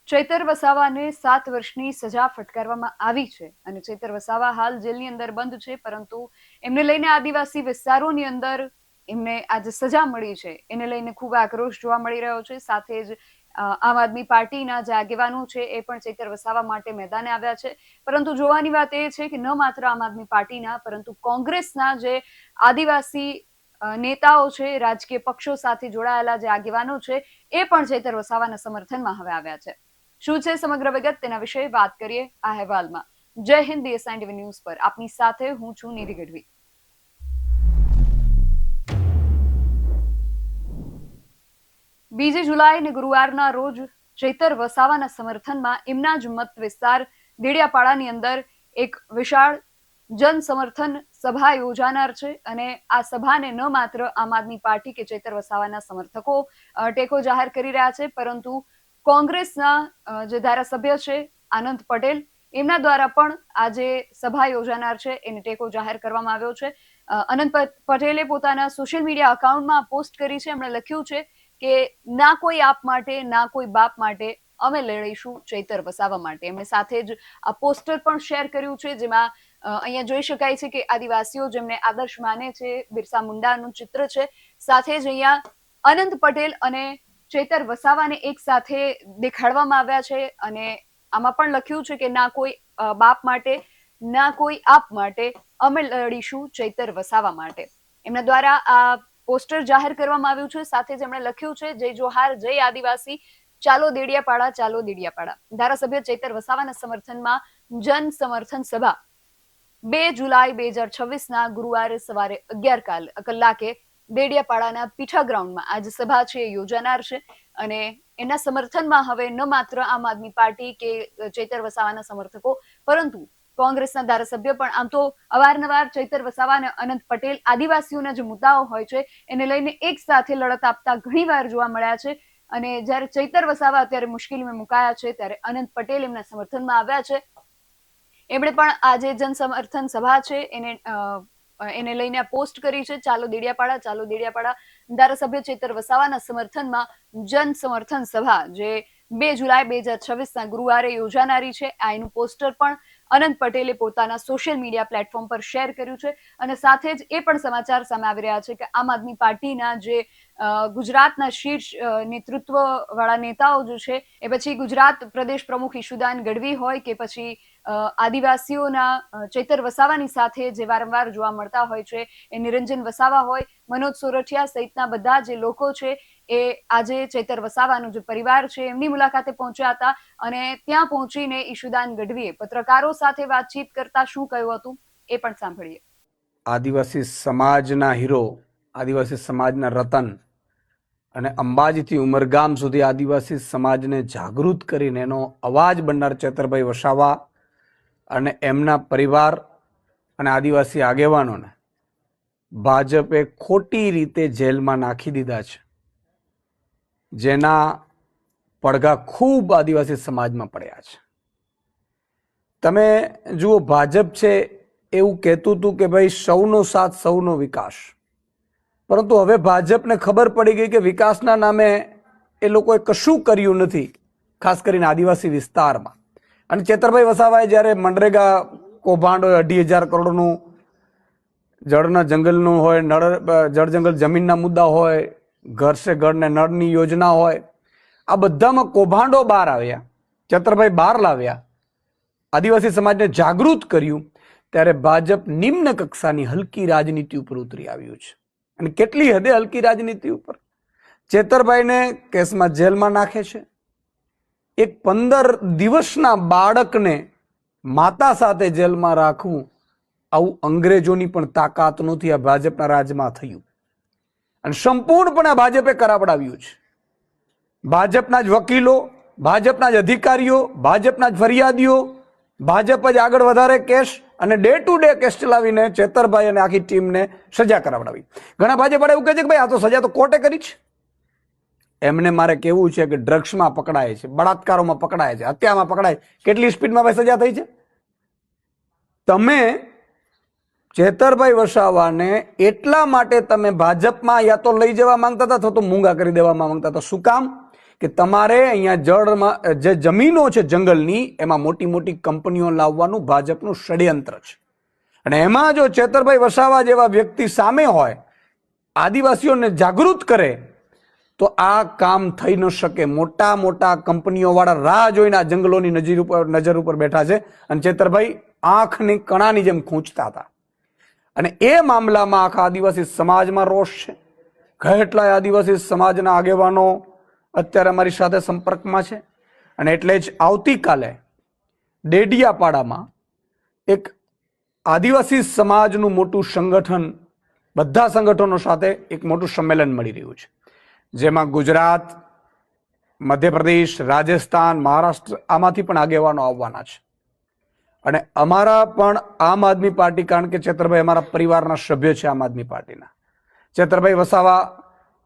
ચૈતર વસાવાને 7 વર્ષની સજા ફટકારવામાં આવી છે અને ચૈતર વસાવા હાલ જેલની અંદર બંધ છે, પરંતુ એમને લઈને આદિવાસી વિસ્તારોની અંદર એમને આજે સજા મળી છે એને લઈને ખૂબ આક્રોશ જોવા મળી રહ્યો છે। સાથે જ આમ આદમી પાર્ટીના જે આગેવાનો છે એ પણ ચૈતર વસાવા માટે મેદાને આવ્યા છે, પરંતુ જોવાની વાત એ છે કે ન માત્ર આમ આદમી પાર્ટીના પરંતુ કોંગ્રેસના જે આદિવાસી નેતાઓ છે, રાજકીય પક્ષો સાથે જોડાયેલા જે આગેવાનો છે એ પણ ચૈતર વસાવાના સમર્થનમાં હવે આવ્યા છે। શું છે સમગ્ર વિગત તેના વિશે વાત કરીએ આ અહેવાલમાં। જય હિન્દ, DSI ન્યૂઝ પર આપની સાથે હું છું નિધિ ગઢવી। 2 જુલાઈ ને ગુરુવારના રોજ ચૈતર વસાવાના સમર્થનમાં એમના જ મત વિસ્તાર દેડિયાપાડાની અંદર એક વિશાળ જન સમર્થન સભા યોજાનાર છે અને આ સભાને ન માત્ર આમ આદમી પાર્ટી કે ચૈતર વસાવાના સમર્થકો ટેકો જાહેર કરી રહ્યા છે, પરંતુ કોંગ્રેસના જે ધારાસભ્ય છે આનંદ પટેલ એમના દ્વારા પણ આજે સભા યોજાનાર છે એને ટેકો જાહેર કરવામાં આવ્યો છે। આનંદ પટેલે પોતાના સોશિયલ મીડિયા અકાઉન્ટમાં પોસ્ટ કરી છે। એમણે લખ્યું છે કે ના કોઈ આપ માટે, ના કોઈ બાપ માટે, અમે લડીશું ચૈતર વસાવા માટે। એમણે સાથે જ આ પોસ્ટર પણ શેર કર્યું છે, જેમાં અહીંયા જોઈ શકાય છે કે આદિવાસીઓ જેમને આદર્શ માને છે, બિરસા મુંડાનું ચિત્ર છે, સાથે જ અહીંયા અનંત પટેલ અને ચૈતર વસાવાને એક સાથે દેખાડવામાં આવ્યા છે અને આમાં પણ લખ્યું છે કે ના કોઈ બાપ માટે, ના કોઈ આપ માટે, અમે લડીશું ચૈતર વસાવા માટે। એમના દ્વારા આ પોસ્ટર જાહેર કરવામાં આવ્યું છે, સાથે જ એમણે લખ્યું છે જય જોહાર, જય આદિવાસી, ચાલો દેડિયાપાડા, ચાલો દેડિયાપાડા। ધારાસભ્ય ચૈતર વસાવાના સમર્થનમાં જન સમર્થન સભા 2 જુલાઈ 2026ના ગુરુવારે સવારે 11 કલાકે દેડિયાપાડાના પીઠા ગ્રાઉન્ડમાં આજે સભા છે યોજાનાર છે અને એના સમર્થનમાં હવે ન માત્ર આમ આદમી પાર્ટી કે ચૈતર વસાવાના સમર્થકો, પરંતુ કોંગ્રેસના ધારાસભ્ય પણ આમ તો અવારનવાર ચૈતર વસાવા અને અનંત પટેલ આદિવાસીઓના જે મુદ્દાઓ હોય છે એને લઈને એક સાથે લડત આપતા ઘણીવાર જોવા મળ્યા છે અને જ્યારે ચૈતર વસાવા અત્યારે મુશ્કેલીમાં મુકાયા છે ત્યારે અનંત પટેલ એમના સમર્થનમાં આવ્યા છે। એમણે પણ આજે જન સમર્થન સભા છે એને લઈને પોસ્ટ કરી છે, ચાલો દેડિયાપાડા, ચાલો દેડિયાપાડા। ધારાસભ્ય ચૈતર વસાવાના સમર્થનમાં જન સમર્થન સભા જે 2 જુલાઈ 2026ના ગુરુવારે યોજાનારી છે, આ એનું પોસ્ટર પણ અનંત પટેલે પોતાના સોશિયલ મીડિયા પ્લેટફોર્મ પર શેર કર્યું છે અને સાથે જ એ પણ સમાચાર સામે આવી રહ્યા છે કે આમ આદમી પાર્ટીના જે ગુજરાતના શીર્ષ નેતૃત્વ વાળા નેતાઓ જે છે એ પછી ગુજરાત પ્રદેશ પ્રમુખ ઈશુદાન ગઢવી હોય કે પછી આદિવાસીઓના ચૈતર વસાવાની સાથે જે વારંવાર જોવા મળતા હોય છે એ નિરંજન વસાવા હોય, મનોજ સોરઠિયા સહિતના બધા જે લોકો છે એ આજે ચૈતર વસાવાનો જે પરિવાર છે એમની મુલાકાતે પહોંચ્યા હતા અને ત્યાં પહોંચીને ઈશુદાન ગઢવીએ પત્રકારો સાથે વાતચીત કરતા શું કહ્યું હતું એ પણ સાંભળીએ। આદિવાસી સમાજના હીરો, આદિવાસી સમાજના રતન અને અંબાજીથી ઉમરગામ સુધી આદિવાસી સમાજને જાગૃત કરીને એનો અવાજ બનનાર ચૈતરભાઈ વસાવા અને એમના પરિવાર અને આદિવાસી આગેવાનોને ભાજપે ખોટી રીતે જેલમાં નાખી દીધા છે, જેના પડઘા ખૂબ આદિવાસી સમાજમાં પડ્યા છે। તમે જુઓ, ભાજપ છે એવું કહેતું હતું કે ભાઈ સૌનો સાથ, સૌનો વિકાસ, પરંતુ હવે ભાજપને ખબર પડી ગઈ કે વિકાસના નામે એ લોકોએ કશું કર્યું નથી, ખાસ કરીને આદિવાસી વિસ્તારમાં। અને ચૈતરભાઈ વસાવાએ જ્યારે મનરેગા કૌભાંડ હોય, 2,500 કરોડનું જળના જંગલનું હોય, જળ જંગલ જમીનના મુદ્દા હોય, ઘર સે ઘર ને નળની યોજના હોય, આ બધામાં કૌભાંડો બહાર આવ્યા, ચૈતરભાઈ બહાર લાવ્યા, આદિવાસી સમાજને જાગૃત કર્યું, ત્યારે ભાજપ નિમ્ન કક્ષાની હલકી રાજનીતિ ઉપર ઉતરી આવ્યું છે। અને કેટલી હદે હલકી રાજનીતિ ઉપર? ચૈતરભાઈને કેસમાં જેલમાં નાખે છે, એક 15 દિવસના બાળકને માતા સાથે જેલમાં રાખવું, આવું અંગ્રેજોની પણ તાકાત નથી આ ભાજપના રાજમાં થયું અને સંપૂર્ણપણે ભાજપે કરાવડાવ્યું છે। ભાજપના જ વકીલો, ભાજપના જ અધિકારીઓ, ભાજપના જ ફરિયાદીઓ, ભાજપ જ આગળ વધારે કેસ અને ડે ટુ ડે કેસ ચલાવીને ચૈતરભાઈ અને આખી ટીમને સજા કરાવડાવી। ઘણા ભાજપ એવું કહે છે કે ભાઈ આ તો સજા તો કોર્ટે કરી છે। એમને મારે કહેવું છે કે ડ્રગ્સમાં પકડાય છે, બળાત્કારોમાં પકડાય છે, હત્યામાં પકડાય, કેટલી સ્પીડમાં ભાઈ સજા થઈ છે? તમે ચૈતરભાઈ વસાવાને એટલા માટે તમે ભાજપમાં યા તો લઈ જવા માંગતા હતા અથવા તો મૂંગા કરી દેવા માંગતા હતા। શું કામ? કે તમારે અહીંયા જળમાં જે જમીનો છે જંગલની એમાં મોટી મોટી કંપનીઓ લાવવાનું ભાજપનું ષડયંત્ર છે. અને એમાં જો ચેતરભાઈ વસાવા જેવા વ્યક્તિ સામે હોય, આદિવાસીઓને જાગૃત કરે, તો આ કામ થઈ ન શકે. મોટા મોટા કંપનીઓ વાળા રાહ જોઈને આ જંગલોની નજર ઉપર બેઠા છે અને ચેતરભાઈ આંખની કણાની જેમ ખૂંચતા હતા. અને એ મામલામાં આખા આદિવાસી સમાજમાં રોષ છે. કેટલાય આદિવાસી સમાજના આગેવાનો અત્યારે અમારી સાથે સંપર્કમાં છે. અને એટલે જ આવતીકાલે ડેડિયાપાડામાં એક આદિવાસી સમાજનું મોટું સંગઠન, બધા સંગઠનો સાથે એક મોટું સંમેલન મળી રહ્યું છે, જેમાં ગુજરાત, મધ્યપ્રદેશ, રાજસ્થાન, મહારાષ્ટ્ર આમાંથી પણ આગેવાનો આવવાના છે. અને અમારા પણ આમ આદમી પાર્ટી, કારણ કે ચેતરભાઈ અમારા પરિવારના સભ્ય છે આમ આદમી પાર્ટીના. ચેતરભાઈ વસાવા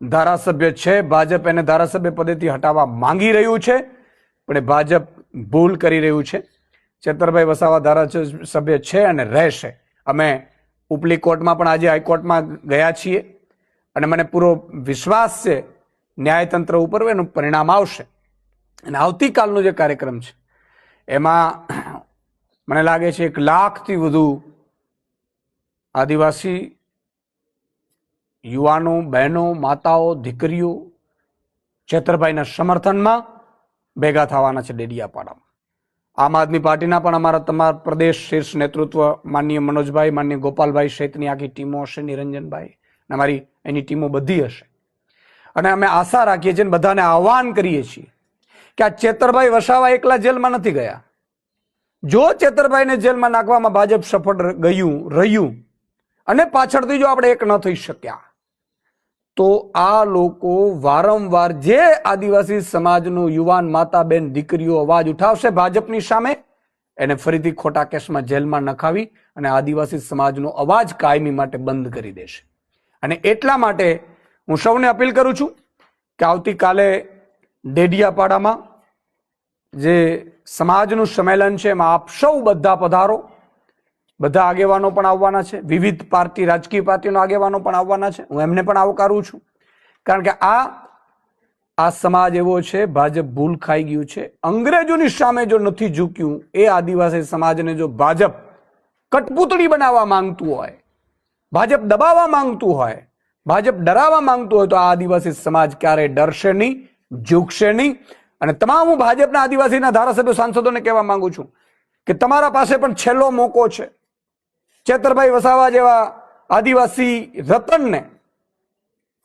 ધારાસભ્ય છે, ભાજપ એને ધારાસભ્ય પદેથી હટાવવા માંગી રહ્યું છે, પણ એ ભાજપ ભૂલ કરી રહ્યું છે. ચેતરભાઈ વસાવા ધારાસભ્ય છે અને રહેશે. અમે ઉપલી કોર્ટમાં પણ આજે હાઈકોર્ટમાં ગયા છીએ અને મને પૂરો વિશ્વાસ છે ન્યાયતંત્ર ઉપર એનું પરિણામ આવશે. અને આવતીકાલનો જે કાર્યક્રમ છે એમાં મને લાગે છે 1 લાખથી વધુ આદિવાસી યુવાનો, બહેનો, માતાઓ, દીકરીઓ ચેતરભાઈના સમર્થનમાં ભેગા થવાના છે ડેડિયાપાડામાં. આમ આદમી પાર્ટીના પણ અમારા તમારા પ્રદેશ શીર્ષ નેતૃત્વ માનનીય મનોજભાઈ, માનનીય ગોપાલભાઈ સહિતની આખી ટીમો હશે, નિરંજનભાઈ, અમારી એની ટીમો બધી હશે. અને અમે આશા રાખીએ છીએ, બધાને આહ્વાન કરીએ છીએ કે આ ચેતરભાઈ વસાવા એકલા જેલમાં નથી ગયા. જો ચેતરભાઈને જેલમાં નાખવામાં ભાજપ સફળ રહ્યું અને પાછળથી જો આપણે એક ન થઈ શક્યા, તો આ લોકો વારંવાર જે આદિવાસી સમાજનું યુવાન, માતા, બેન, દીકરીઓ અવાજ ઉઠાવશે ભાજપની સામે, એને ફરીથી ખોટા કેસમાં જેલમાં નખાવી અને આદિવાસી સમાજનો અવાજ કાયમી માટે બંધ કરી દેશે. અને એટલા માટે હું સૌને અપીલ કરું છું કે આવતીકાલે ડેડિયાપાડામાં જે સમાજનું સંમેલન છે એમાં આપ સૌ બધા પધારો. બધા આગેવાનો પણ આવવાના છે, વિવિધ પાર્ટી, રાજકીય પાર્ટીના આગેવાનો પણ આવવાના છે. હું એમને પણ આવકારું છું, કારણ કે આ સમાજ એવો છે, ભાજપ ભૂલ ખાઈ ગયું છે. અંગ્રેજોની સામે જો નથી ઝૂક્યું, એ આદિવાસી સમાજને જો ભાજપ કઠપૂતળી બનાવવા માંગતું હોય, ભાજપ દબાવવા માંગતું હોય, ભાજપ ડરાવવા માંગતું હોય, તો આ આદિવાસી સમાજ ક્યારે ડરશે નહીં, ઝૂકશે નહીં. અને તમામ હું ભાજપના આદિવાસીના ધારાસભ્યો, સાંસદોને કહેવા માંગુ છું કે તમારા પાસે પણ છેલ્લો મોકો છે. ચેતરભાઈ વસાવા જેવા આદિવાસી રતનને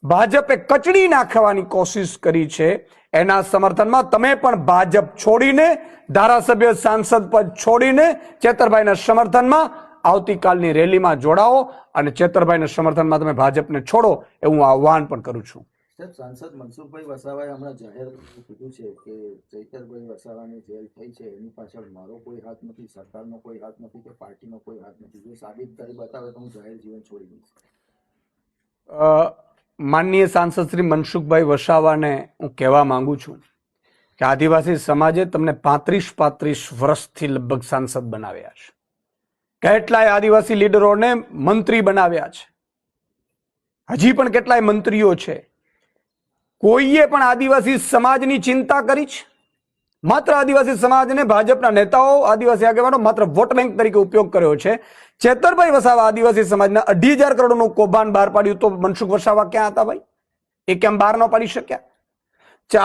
ભાજપે કચડી નાખવાની કોશિશ કરી છે. એના સમર્થનમાં તમે પણ ભાજપ છોડીને, ધારાસભ્ય, સાંસદ પદ છોડીને ચેતરભાઈના સમર્થનમાં આવતીકાલની રેલીમાં જોડાઓ અને ચેતરભાઈના સમર્થનમાં તમે ભાજપને છોડો એવું આહ્વાન પણ કરું છું. સાહેબ, સાંસદ મનસુખભાઈ વસાવાએ હમણાં જાહેર કીધું છે કે ચૈતરભાઈ વસાવાની જેલ થઈ છે એની પાછળ મારો કોઈ હાથ નથી, સરકારનો કોઈ હાથ નથી કે પાર્ટીનો કોઈ હાથ નથી. જો સાબિત કરી બતાવે તો હું જાહેર જીવન છોડી દઈશ. માનનીય સાંસદ શ્રી મનસુખભાઈ વસાવાને હું કહેવા માંગુ છું કે આદિવાસી સમાજે તમને 35 વર્ષથી લગભગ સાંસદ બનાવ્યા છે. કેટલાય આદિવાસી લીડરોને મંત્રી બનાવ્યા છે. હજી પણ કેટલાય મંત્રીઓ છે. કોઈએ પણ આદિવાસી સમાજની ચિંતા કરી છે? માત્ર આદિવાસી સમાજને ભાજપના નેતાઓ, આદિવાસી આગેવાનો માત્ર વોટ બેંક તરીકે ઉપયોગ કર્યો છે. ચેતરભાઈ વસાવા આદિવાસી સમાજના 2,500 કરોડનું કૌભાંડ બહાર પાડ્યું, તો મનસુખ વસાવા ક્યાં હતા ભાઈ? એ કેમ બહાર ન પાડી શક્યા?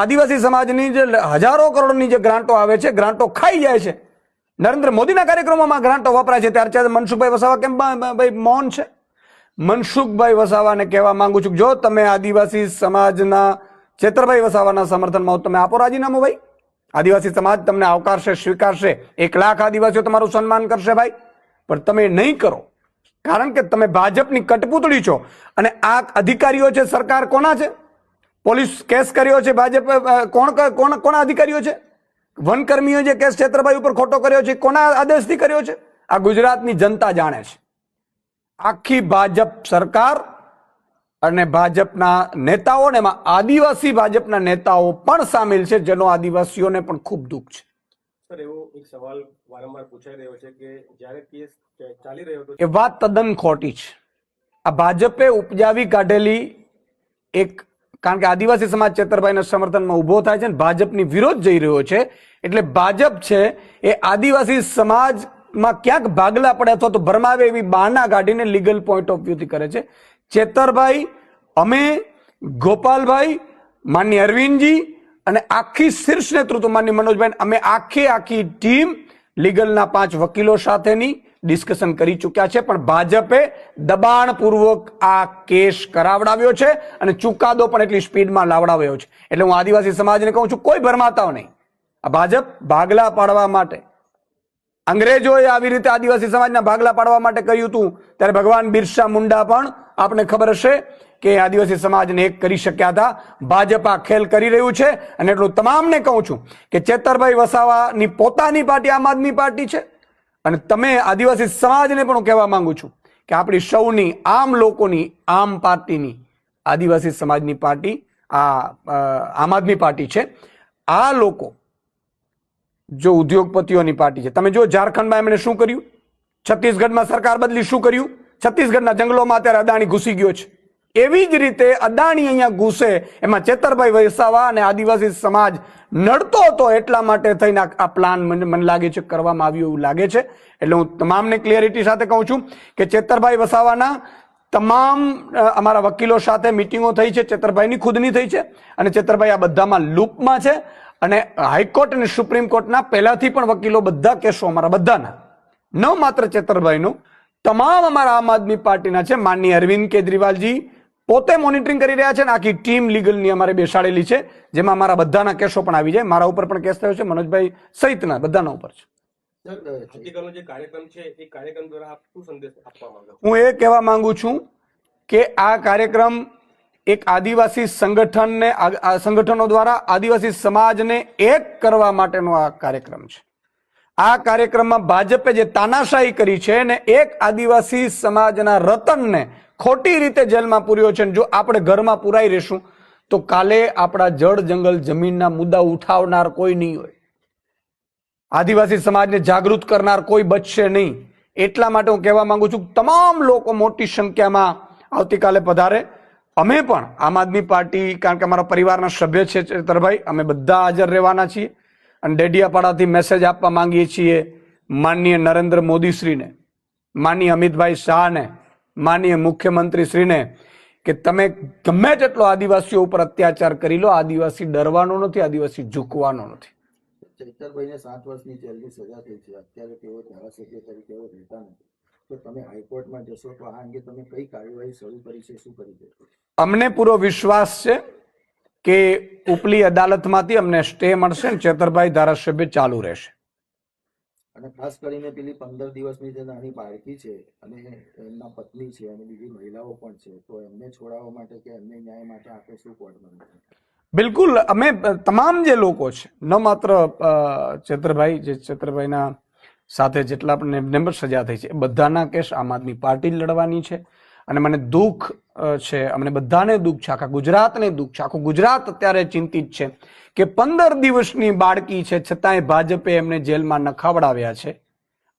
આદિવાસી સમાજની જે હજારો કરોડની જે ગ્રાન્ટો આવે છે, ગ્રાન્ટો ખાઈ જાય છે. નરેન્દ્ર મોદીના કાર્યક્રમોમાં ગ્રાન્ટો વપરાય છે, ત્યારે મનસુખભાઈ વસાવા કેમ ભાઈ મૌન છે? મનસુખભાઈ વસાવાને કહેવા માંગુ છું, જો તમે આદિવાસી સમાજના ચેતરભાઈ વસાવાના સમર્થનમાં તમે આપો રાજીનામું ભાઈ. આદિવાસી સમાજ તમને આવકારશે, સ્વીકારશે. 1 લાખ આદિવાસીઓ તમારું સન્માન કરશે ભાઈ. પણ તમે નહીં કરો, કારણ કે તમે ભાજપની કઠપૂતળી છો. અને આ અધિકારીઓ છે, સરકાર કોના છે? પોલીસ કેસ કર્યો છે ભાજપ, કોના અધિકારીઓ છે? વનકર્મીઓ જે કેસ ચેતરભાઈ ઉપર ખોટો કર્યો છે, કોના આદેશથી કર્યો છે? આ ગુજરાતની જનતા જાણે છે. આખી ભાજપ સરકાર અને ભાજપના નેતાઓ, એમાં આદિવાસી ભાજપના નેતાઓ પણ સામેલ છે, જેનો આદિવાસીઓને પણ ખૂબ દુઃખ છે. સર, એવો એક સવાલ વારંવાર પૂછાઈ રહ્યો છે કે જ્યારે કેસ ચાલી રહ્યો હતો, એ વાત તદ્દન ખોટી છે. આ ભાજપે ઉપજાવી કાઢેલી એક કારણ કે આદિવાસી સમાજ ચેતરભાઈના સમર્થનમાં ઉભો થાય છે અને ભાજપની વિરોધ જઈ રહ્યો છે, એટલે ભાજપ છે એ આદિવાસી સમાજમાં ક્યાંક ભાગલા પડે અથવા તો ભરમાવે એવી બહાના કાઢીને લીગલ પોઈન્ટ ઓફ વ્યૂથી કરે છે. ચેતરભાઈ, અમે, ગોપાલભાઈ, માનની અરવિંદજી અને આખી શીર્ષ નેતૃત્વ માનની મનોજભાઈ, અમે આખી ટીમ લીગલના 5 વકીલો સાથેની ડિસ્કશન કરી ચૂક્યા છે, પણ ભાજપે દબાણપૂર્વક આ કેસ કરાવડાવ્યો છે અને ચુકાદો પણ એટલી સ્પીડમાં લાવડાવ્યો છે. એટલે હું આદિવાસી સમાજને કહું છું, કોઈ ભરમાતાઓ નહીં. આ ભાજપ ભાગલા પાડવા માટે, અંગ્રેજોએ આવી રીતે આદિવાસી સમાજના ભાગલા પાડવા માટે કર્યું હતું, ત્યારે ભગવાન બિરસા મુંડા પણ આપને ખબર હશે કે આદિવાસી સમાજને એક કરી શક્યા હતા. ભાજપ આ ખેલ કરી રહ્યું છે અને એટલું તમામને કહું છું કે ચેતરભાઈ વસાવાની પોતાની પાર્ટી આમ આદમી પાર્ટી છે અને તમે આદિવાસી સમાજને પણ હું કહેવા માંગુ છું કે આપણી સૌની, આમ લોકોની, આમ પાર્ટીની, આદિવાસી સમાજની પાર્ટી આમ આદમી પાર્ટી છે. આ લોકો જો ઉદ્યોગપતિઓની પાર્ટી છે. તમે જો ઝારખંડમાં એમણે શું કર્યું, છત્તીસગઢમાં સરકાર બદલી શું કર્યું, છત્તીસગઢના જંગલોમાં અત્યારે અદાણી ઘૂસી ગયો છે. એવી જ રીતે અદાણી અહીંયા ઘૂસે, એમાં ચેતરભાઈ વસાવા અને આદિવાસી સમાજ નડતો હતો, એટલા માટે થઈને આ પ્લાન મને લાગે છે કરવામાં આવ્યું એવું લાગે છે. એટલે હું તમામને ક્લિયરિટી સાથે કહું છું કે ચેતરભાઈ વસાવાના તમામ અમારા વકીલો સાથે મિટિંગો થઈ છે, ચેતરભાઈની ખુદની થઈ છે અને ચેતરભાઈ આ બધામાં લૂપમાં છે. અને હાઈકોર્ટ અને સુપ્રીમ કોર્ટના પહેલાથી પણ વકીલો, બધા કેસો અમારા બધાના, ન માત્ર ચેતરભાઈનો, તમામ અમારા આમ આદમી પાર્ટીના છે. માનનીય અરવિંદ કેજરીવાલજી પોતે મોનિટરિંગ કરી રહ્યા છે અને આખી ટીમ લીગલની અમારે બેસાડેલી છે, જેમાં અમારા બધાના કેસો પણ આવી જાય. મારા ઉપર પણ કેસ થયો છે, મનોજભાઈ સહિતના બધાના ઉપર છે. આવતીકાલનો જે કાર્યક્રમ છે એ કાર્યક્રમ દ્વારા આપ શું સંદેશ આપવા માંગો છો? હું એ કહેવા માંગુ છું કે આ કાર્યક્રમ એક આદિવાસી સંગઠનો દ્વારા આદિવાસી સમાજને એક કરવા માટેનો આ કાર્યક્રમ છે. આ કાર્યક્રમમાં ભાજપે જે તાનાશાહી કરી છે ને એક આદિવાસી સમાજના રતનને ખોટી રીતે જેલમાં પૂર્યો છે. જો આપણે ઘરમાં પુરાઈ રહેશું તો કાલે આપણા જળ, જંગલ, જમીનના મુદ્દા ઉઠાવનાર કોઈ નહીં હોય. આદિવાસી સમાજને જાગૃત કરનાર કોઈ બચશે નહીં. એટલા માટે હું કહેવા માંગુ છું, તમામ લોકો મોટી સંખ્યામાં આવતીકાલે પધારે. અમે પણ આમ આદમી પાર્ટી, કારણ કે અમારા પરિવારના સભ્ય છે ચેતરભાઈ, અમે બધા હાજર રહેવાના છીએ અને ડેડિયાપાડાથી મેસેજ આપવા માંગીએ છીએ માનનીય નરેન્દ્ર મોદી શ્રીને, માનનીય અમિતભાઈ શાહને, માનનીય મુખ્યમંત્રી શ્રીને કે તમે ગમે તેટલો આદિવાસીઓ ઉપર અત્યાચાર કરી લો, આદિવાસી ડરવાનો નથી, આદિવાસી ઝૂકવાનો નથી. ચૈતરભાઈને 7 વર્ષની જેલની સજા થઈ છે, અત્યારે તેઓ ધારાસભ્ય તરીકે રહેતા નથી, તો તમે હાઈકોર્ટમાં જશો તો આ અંગે તમે કઈ કાર્યવાહી શરૂ કરી છે, શું કરી છે? અમને પૂરો વિશ્વાસ છે કે ઉપલી અદાલતમાંથી અમને સ્ટે મળશે ને ચેતરભાઈ ધારાસભ્ય ચાલુ રહેશે. અને ખાસ કરીને પેલી 15 દિવસની જે નાની બાળકી છે અને એમના પત્ની છે અને બીજી મહિલાઓ પણ છે, તો એમને છોડાવવા માટે કે એમને ન્યાય માટે આપણે શું કોર્ટમાં? બિલકુલ, અમે તમામ જે લોકો છે, ન માત્ર ચેતરભાઈ, જે ચેતરભાઈના સાથે જેટલા પણ એમને સજા થઈ છે, એ બધાના કેસ આમ આદમી પાર્ટી લડવાની છે. અને મને દુઃખ છે, અમને બધાને દુઃખ છે, આખા ગુજરાતને દુઃખ છે. આખું ગુજરાત અત્યારે ચિંતિત છે કે 15 દિવસની બાળકી છે છતાંય ભાજપે એમને જેલમાં નખાવડાવ્યા છે.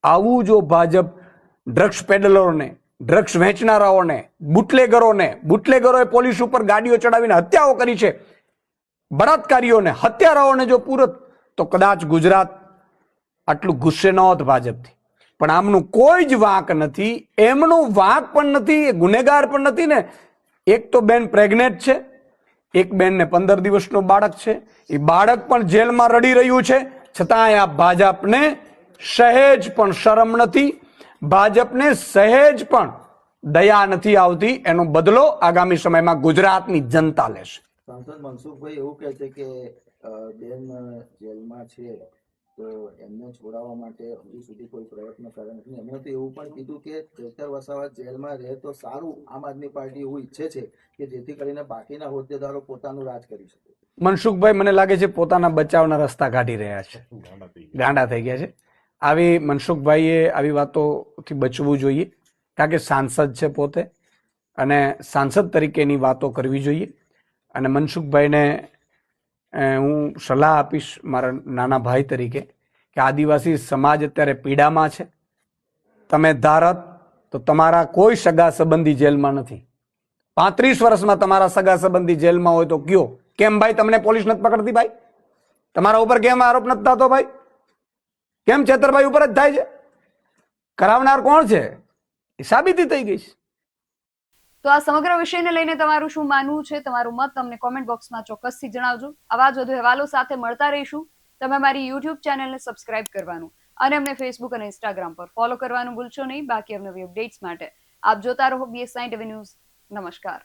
આવું જો ભાજપ ડ્રગ્સ પેડલરોને, ડ્રગ્સ વેચનારાઓને, બુટલેગરોએ પોલીસ ઉપર ગાડીઓ ચડાવીને હત્યાઓ કરી છે, બળાત્કારીઓને, હત્યારાઓને જો પૂરત, તો કદાચ ગુજરાત આટલું ગુસ્સે ન હોત ભાજપથી. પણ આમનું કોઈ જ વાંક નથી, એમનું વાંક પણ નથી, એ ગુનેગાર પણ નથી ને. એક તો બેન પ્રેગ્નેન્ટ છે, એક બેનને 15 દિવસનું બાળક છે, એ બાળક પણ જેલમાં રડી રહ્યું છે, છતાંય આ ભાજપને સહેજ પણ શરમ નથી, ભાજપને સહેજ પણ દયા નથી આવતી. એનો બદલો આગામી સમયમાં ગુજરાતની જનતા લેશે. સાંસદ મનસુખભાઈ એવું કહે છે કે બેન જેલમાં છે તો એમને છોડાવવા માટે હજુ સુધી કોઈ પ્રયત્ન કર્યો નથી. એમણે તો એવું પણ કીધું કે ચૈતર વસાવા જેલમાં રહે તો સારું. આમ આદમી પાર્ટી એવું ઈચ્છે છે કે જેથી કરીને બાકીના હોદ્દેદારો પોતાનું રાજ કરી શકે. મનસુખભાઈ મને લાગે છે પોતાના બચાવના રસ્તા કાઢી રહ્યા છે, ગાંડા થઈ ગયા છે. આવી મનસુખભાઈએ આવી વાતોથી બચવું જોઈએ, કારણ કે સાંસદ છે પોતે અને સાંસદ તરીકેની વાતો કરવી જોઈએ. અને મનસુખભાઈને હું સલાહ આપીશ મારા નાના ભાઈ તરીકે કે આદિવાસી સમાજ અત્યારે પીડામાં છે. તમે ધારત તો તમારા કોઈ સગા સંબંધી જેલમાં નથી, 35 વર્ષમાં તમારા સગા સંબંધી જેલમાં હોય તો કયો કેમ ભાઈ તમને પોલીસ નથી પકડતી ભાઈ? તમારા ઉપર કેમ આરોપ નથી થતો ભાઈ? કેમ છેતરભાઈ ઉપર જ થાય છે? કરાવનાર કોણ છે એ સાબિતી થઈ ગઈ છે. તો આ સમગ્ર વિષયને લઈને તમારું શું માનવું છે? તમારું મત અમને કોમેન્ટ બોક્સમાં ચોક્કસથી જણાવજો. આવા જ વધુ અહેવાલો સાથે મળતા રહીશું. તમે મારી યુટ્યુબ ચેનલને સબસ્ક્રાઇબ કરવાનું અને અમને ફેસબુક અને ઇન્સ્ટાગ્રામ પર ફોલો કરવાનું ભૂલશો નહીં. બાકી અવનવી અપડેટ્સ માટે આપ જોતા રહો BS9 TV ન્યૂઝ. નમસ્કાર.